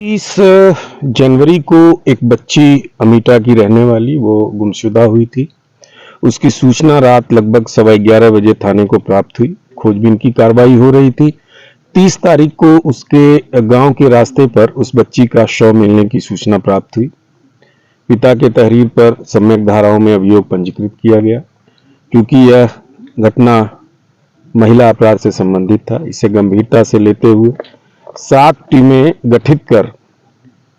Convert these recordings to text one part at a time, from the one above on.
30 जनवरी को एक बच्ची अमिटा की रहने वाली वो गुमशुदा हुई थी। उसकी सूचना रात लगभग 11:15 बजे थाने को प्राप्त हुई। खोजबीन की कार्रवाई हो रही थी। 30 तारीख को उसके गांव के रास्ते पर उस बच्ची का शव मिलने की सूचना प्राप्त हुई। पिता के तहरीर पर सम्यक धाराओं में अभियोग पंजीकृत किया गया। क्योंकि यह घटना महिला अपराध से संबंधित था, इसे गंभीरता से लेते हुए 7 टीमें गठित कर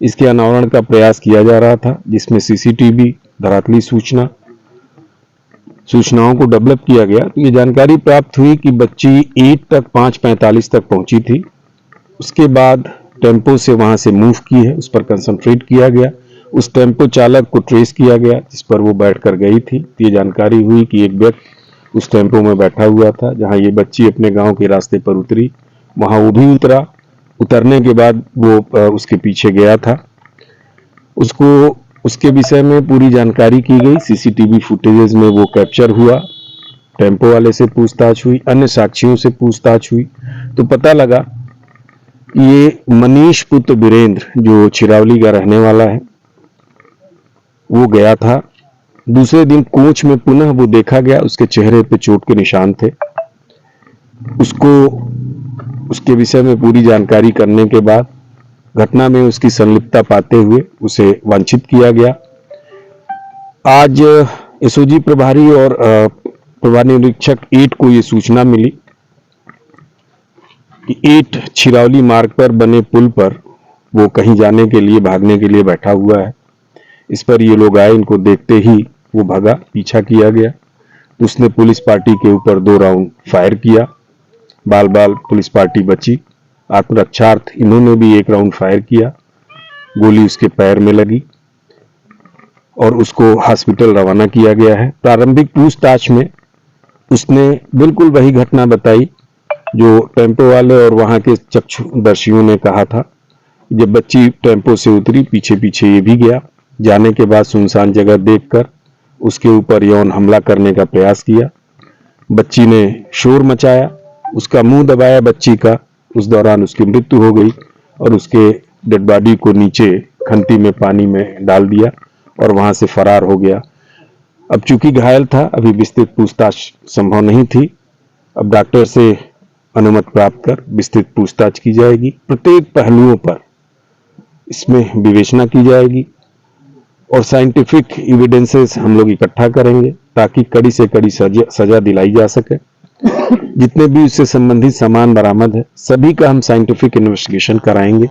इसके अनावरण का प्रयास किया जा रहा था, जिसमें सीसीटीवी, धरातली सूचनाओं को डेवलप किया गया। तो ये जानकारी प्राप्त हुई कि बच्ची 8 तक 5:45 तक पहुंची थी। उसके बाद टेम्पो से वहां से मूव की है, उस पर कंसंट्रेट किया गया। उस टेम्पो चालक को ट्रेस किया गया जिस पर वो बैठकर गई थी। तो ये जानकारी हुई कि एक व्यक्ति उस टेम्पो में बैठा हुआ था। जहां ये बच्ची अपने गांव के रास्ते पर उतरी, वहां वो भी उतरा। उतरने के बाद वो उसके पीछे गया था। उसको उसके विषय में पूरी जानकारी की गई। सीसीटीवी फुटेजेस में वो कैप्चर हुआ। टेम्पो वाले से पूछताछ हुई, अन्य साक्षियों से पूछताछ हुई, तो पता लगा कि ये मनीष पुत्र वीरेंद्र जो चिरावली का रहने वाला है, वो गया था। दूसरे दिन कोच में पुनः वो देखा गया, उसके चेहरे पे चोट के निशान थे। उसके विषय में पूरी जानकारी करने के बाद घटना में उसकी संलिप्तता पाते हुए उसे वांछित किया गया। आज एसओजी प्रभारी और प्रभारी निरीक्षक 8 को ये सूचना मिली कि 8 छिरावली मार्ग पर बने पुल पर वो कहीं जाने के लिए, भागने के लिए बैठा हुआ है। इस पर ये लोग आए, इनको देखते ही वो भागा, पीछा किया गया। उसने पुलिस पार्टी के ऊपर 2 राउंड फायर किया। बाल बाल पुलिस पार्टी बची। आत्मरक्षार्थ इन्होंने भी 1 राउंड फायर किया। गोली उसके पैर में लगी और उसको हॉस्पिटल रवाना किया गया है। प्रारंभिक पूछताछ में उसने बिल्कुल वही घटना बताई जो टेम्पो वाले और वहां के चक्षुदर्शियों ने कहा था। जब बच्ची टेम्पो से उतरी, पीछे पीछे ये भी गया। जाने के बाद सुनसान जगह देखकर उसके ऊपर यौन हमला करने का प्रयास किया। बच्ची ने शोर मचाया, उसका मुंह दबाया बच्ची का। उस दौरान उसकी मृत्यु हो गई और उसके डेड बॉडी को नीचे खंती में पानी में डाल दिया और वहां से फरार हो गया। अब चूंकि घायल था, अभी विस्तृत पूछताछ संभव नहीं थी। अब डॉक्टर से अनुमति प्राप्त कर विस्तृत पूछताछ की जाएगी। प्रत्येक पहलुओं पर इसमें विवेचना की जाएगी और साइंटिफिक एविडेंसेस हम लोग इकट्ठा करेंगे ताकि कड़ी से कड़ी सजा दिलाई जा सके। जितने भी उससे संबंधित सामान बरामद है, सभी का हम साइंटिफिक इन्वेस्टिगेशन कराएंगे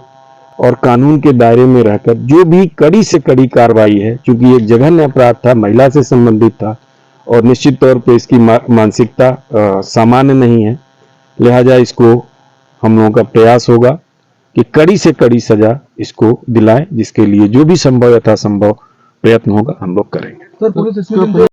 और कानून के दायरे में रहकर जो भी कड़ी से कड़ी कार्रवाई है, क्योंकि एक जघन्य अपराध था, महिला से संबंधित था और निश्चित तौर पे इसकी मानसिकता सामान्य नहीं है। लिहाजा इसको हम लोगों का प्रयास होगा कि कड़ी से कड़ी सजा इसको दिलाएं, जिसके लिए जो भी संभव यथासंभव प्रयत्न होगा हम लोग करेंगे।